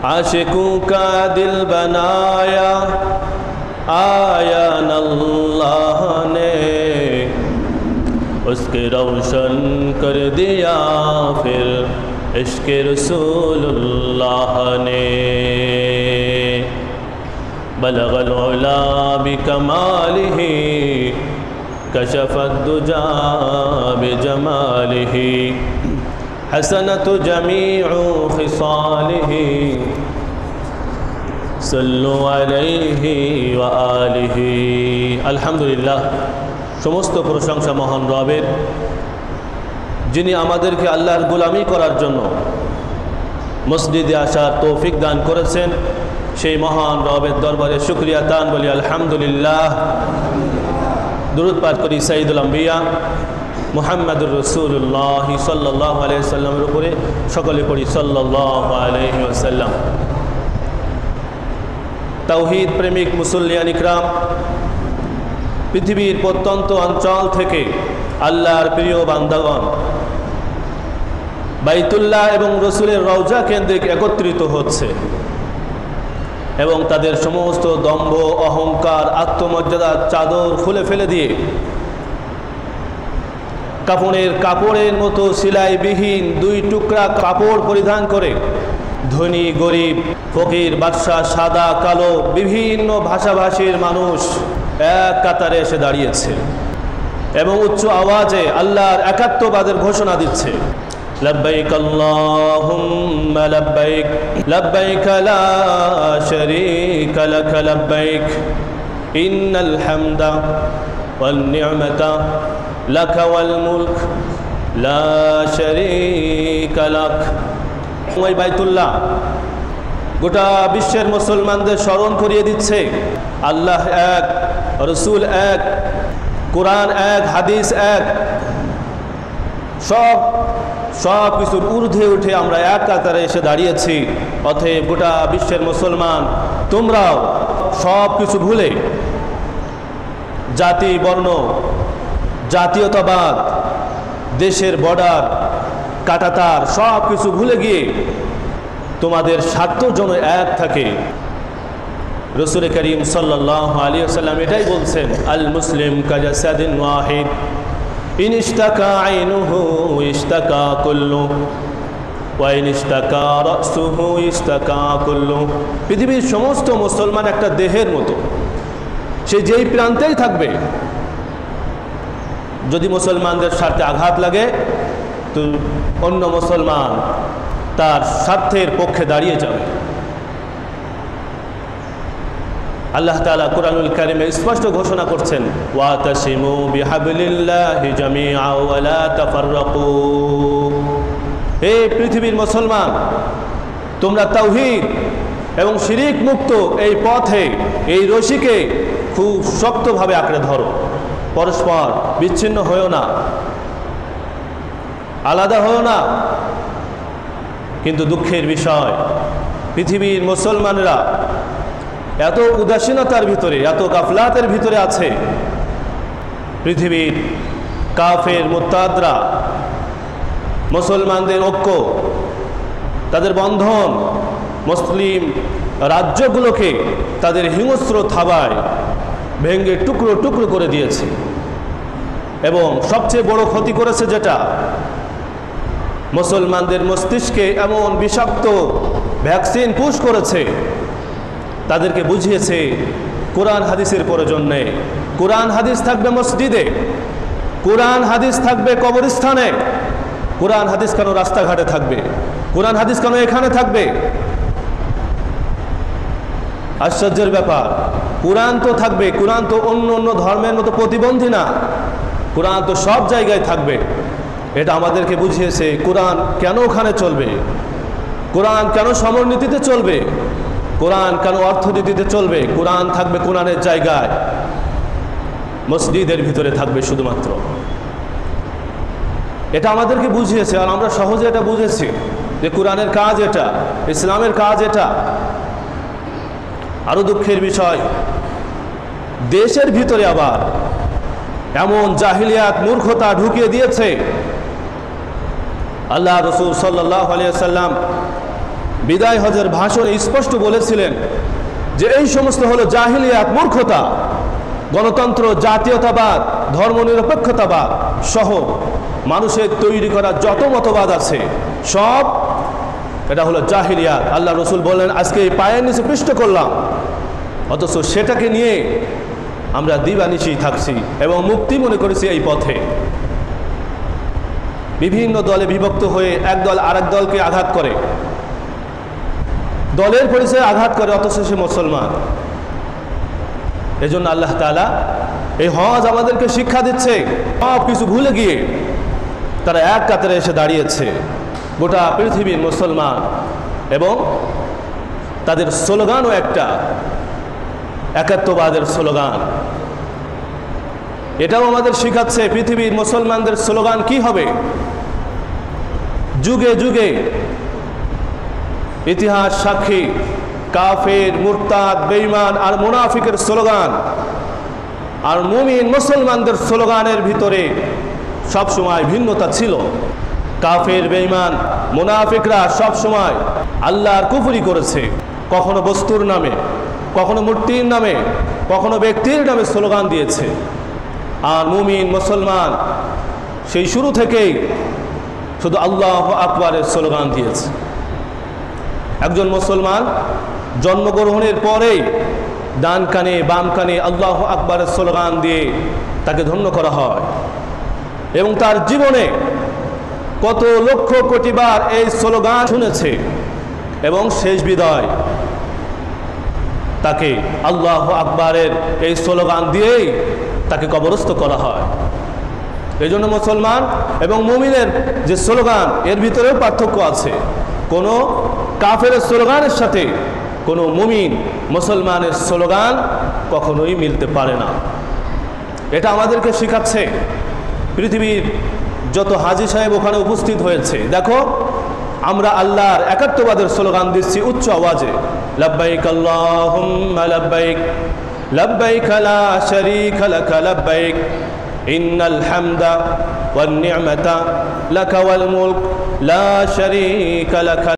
आशिकों का दिल बनाया आया अल्लाह ने, उसके रोशन कर दिया फिर इश्क़ रसूलुल्लाह ने। बलगल उला बिकमालिही कशफत दुजा बिजमालिही हसनत जमीउ खिसालिही सल्लु अलैहि व आलिहि। अल्हम्दुलिल्लाह, समस्त प्रशंसा महान रবের, যিনি আমাদেরকে আল্লাহর গোলামি করার জন্য মসজিদে আসার তৌফিক দান করেছেন। সেই মহান রবের দরবারে শুকরিয়া তান বলি আলহামদুলিল্লাহ। দুরূদ পাঠ করি সাইয়্যিদুল আম্বিয়া মুহাম্মদুর রাসূলুল্লাহ সাল্লাল্লাহু আলাইহি ওয়াসাল্লামের উপরে, সকলে পড়ি সাল্লাল্লাহু আলাইহি ওয়াসাল্লাম। তাওহীদ প্রেমিক মুসল্লিয়ান ইকরাম, পৃথিবীর প্রত্যন্ত অঞ্চল থেকে আল্লাহর প্রিয় বান্দাগণ বাইতুল্লাহ এবং রসুলের রওজা কেন্দ্রিক একত্রিত হচ্ছে এবং তাদের সমস্ত দম্ভ, অহংকার, আত্মমর্যাদার চাদর খুলে ফেলে দিয়ে কাপড়ের মতো সিলাইবিহীন দুই টুকরা কাপড় পরিধান করে ধনী গরিব, ফকির বাদশাহ, সাদা কালো বিভিন্ন ভাষাভাষীর মানুষ এক কাতারে এসে দাঁড়িয়েছে এবং উচ্চ আওয়াজে আল্লাহর একাত্মবাদের ঘোষণা দিচ্ছে। লব্বাইক আল্লাহুম্মা লব্বাইক লব্বাইক লা শারীকা লাক লব্বাইক ইন্নাল হামদা ওয়ান নি'মাতা লাক ওয়াল মুলক লা শারীকা লাক। ওই বাইতুল্লাহ গোটা বিশ্বের মুসলমানদের স্মরণ করিয়ে দিচ্ছে আল্লাহ এক, রসুল এক, কোরআন এক, হাদিস এক। সব কিছুর ঊর্ধ্বে উঠে আমরা এক কাতারে এসে দাঁড়িয়েছি। অতএব গোটা বিশ্বের মুসলমান, তোমরাও সব কিছু ভুলে জাতি, বর্ণ, জাতীয়তাবাদ, দেশের বর্ডার, কাঁটাতার সব কিছু ভুলে গিয়ে তোমাদের স্বার্থ যেন এক থাকে। রসুল করিম সাল্লাল্লাহু আলাইহি ওয়াসাল্লাম এটাই বলছেন, আল মুসলিম কাজাসাদিন ওয়াহিদ ইন ইশতাকা আইনুহু ইশতাকা কুল্লু ওয়া ইন ইশতাকা রাসুহু ইশতাকা কুল্লু। পৃথিবীর সমস্ত মুসলমান একটা দেহের মতো, সে যেই প্রান্তেই থাকবে, যদি মুসলমানদের স্বার্থে আঘাত লাগে তো অন্য মুসলমান তার স্বার্থের পক্ষে দাঁড়িয়ে যাবে। আল্লাহ তাআলা কুরআনুল কারীমে স্পষ্ট ঘোষণা করছেন, ওয়াতাসিমু বিহাবলিল্লাহি জামিআ ওয়া লা তাফাররাকু। হে পৃথিবীর মুসলমান, তোমরা তাওহীদ এবং শিরিক মুক্ত এই পথে, এই রশিকে খুব শক্তভাবে আঁকড়ে ধরো, পরস্পর বিচ্ছিন্ন হয়েও না, আলাদা হয়েও না। কিন্তু দুঃখের বিষয়, পৃথিবীর মুসলমানরা এত উদাসীনতার ভিতরে, এত গাফলাতের ভিতরে আছে। পৃথিবীর কাফের মুরতাদরা মুসলমানদের ঐক্য, তাদের বন্ধন, মুসলিম রাজ্যগুলোকে তাদের হিংস্র থাবায় ভেঙে টুকরো টুকরো করে দিয়েছে এবং সবচেয়ে বড় ক্ষতি করেছে যেটা, মুসলমানদের মস্তিষ্কে এমন বিষাক্ত ভ্যাকসিন পুশ করেছে, তাদেরকে বুঝিয়েছে কোরআন হাদিসের প্রয়োজন নেই। কোরআন হাদিস থাকবে মসজিদে, কোরআন হাদিস থাকবে কবরস্থানে, কোরআন হাদিস কেন রাস্তাঘাটে থাকবে, কোরআন হাদিস কেন এখানে থাকবে? আশ্চর্যের ব্যাপার, কোরআন তো থাকবে, কোরআন তো অন্য অন্য ধর্মের মতো প্রতিবন্ধী না, কোরআন তো সব জায়গায় থাকবে। এটা আমাদেরকে বুঝিয়েছে কোরআন কেন ওখানে চলবে, কোরআন কেন সমরনীতিতে চলবে, কোরআন কেন অর্থনীতিতে চলবে। কোরআন থাকবে কোরআনের জায়গায়, মসজিদের ভিতরে থাকবে শুধুমাত্র। এটা আমাদেরকে বুঝিয়েছে, আর আমরা সহজে এটা বুঝেছি যে কোরআনের কাজ এটা, ইসলামের কাজ এটা। আরো দুঃখের বিষয়, দেশের ভিতরে আবার এমন জাহিলিয়াত, মূর্খতা ঢুকিয়ে দিয়েছে। আল্লাহ রসুল সাল্লাল্লাহু আলাইহি ওয়াসাল্লাম বিদায় হজের ভাষণে স্পষ্ট বলেছিলেন যে এই সমস্ত হলো জাহিলিয়াত, মূর্খতা, গণতন্ত্র, জাতীয়তাবাদ, ধর্মনিরপেক্ষতাবাদ সহ মানুষের তৈরি করা যত মতবাদ আছে সব এটা হলো জাহিলিয়াত। আল্লাহ রসুল বললেন আজকে এই পায়ের নিচে পিষ্ট করলাম, অথচ সেটাকে নিয়ে আমরা দিবানিশি থাকছি এবং মুক্তি মনে করেছি এই পথে। বিভিন্ন দলে বিভক্ত হয়ে এক দল আরেক দলকে আঘাত করে, দলের পরিচয়ে আঘাত করে, অথচ সে মুসলমান। এজন্য আল্লাহ তাআলা এই হজ আমাদেরকে শিক্ষা দিচ্ছে, সব কিছু ভুলে গিয়ে তারা এক কাতারে এসে দাঁড়িয়েছে, গোটা পৃথিবীর মুসলমান, এবং তাদের স্লোগানও একটা একাত্মবাদের স্লোগান। এটাও আমাদের শিখাচ্ছে পৃথিবীর মুসলমানদের স্লোগান কি হবে। যুগে যুগে ইতিহাস সাক্ষী কাফের, মুরতাদ, বেঈমান আর মুনাফিকের স্লোগান আর মুমিন মুসলমানদের স্লোগানের ভিতরে সবসময় ভিন্নতা ছিল। কাফের, বেঈমান, মুনাফিকরা সবসময় আল্লাহর কুফরি করেছে, কখনো বস্তুর নামে, কখনো মূর্তির নামে, কখনো ব্যক্তির নামে স্লোগান দিয়েছে। আর মুমিন মুসলমান সেই শুরু থেকেই শুধু আল্লাহু আকবারের স্লোগান দিয়েছে। একজন মুসলমান জন্মগ্রহণের পরেই ডান কানে বাম কানে আল্লাহু আকবারের স্লোগান দিয়ে তাকে ধন্য করা হয়, এবং তার জীবনে কত লক্ষ কোটি বার এই স্লোগান শুনেছে, এবং শেষ বিদায় তাকে আল্লাহু আকবারের এই স্লোগান দিয়েই তাকে কবরস্থ করা হয়। এই জন্য মুসলমান এবং মুমিনের যে স্লোগান এর ভিতরেও পার্থক্য আছে। কোনো কাফের স্লোগানের সাথে কোনো মুমিন মুসলমানের স্লোগান কখনোই মিলতে পারে না। এটা আমাদেরকে শেখাচ্ছে পৃথিবীর যত হাজী সাহেব ওখানে উপস্থিত হয়েছে। দেখো, আমরা আল্লাহর একাত্মবাদের স্লোগান দিচ্ছি উচ্চ আওয়াজে, লাব্বাইক আল্লাহুম্মা লাব্বাইক, লাব্বাইক লা শারীকা লাকা লাব্বাইক, ইন্নাল হামদা ওয়ান নি'মাতা লাকা ওয়াল মুলক লা শারীকা লাকা।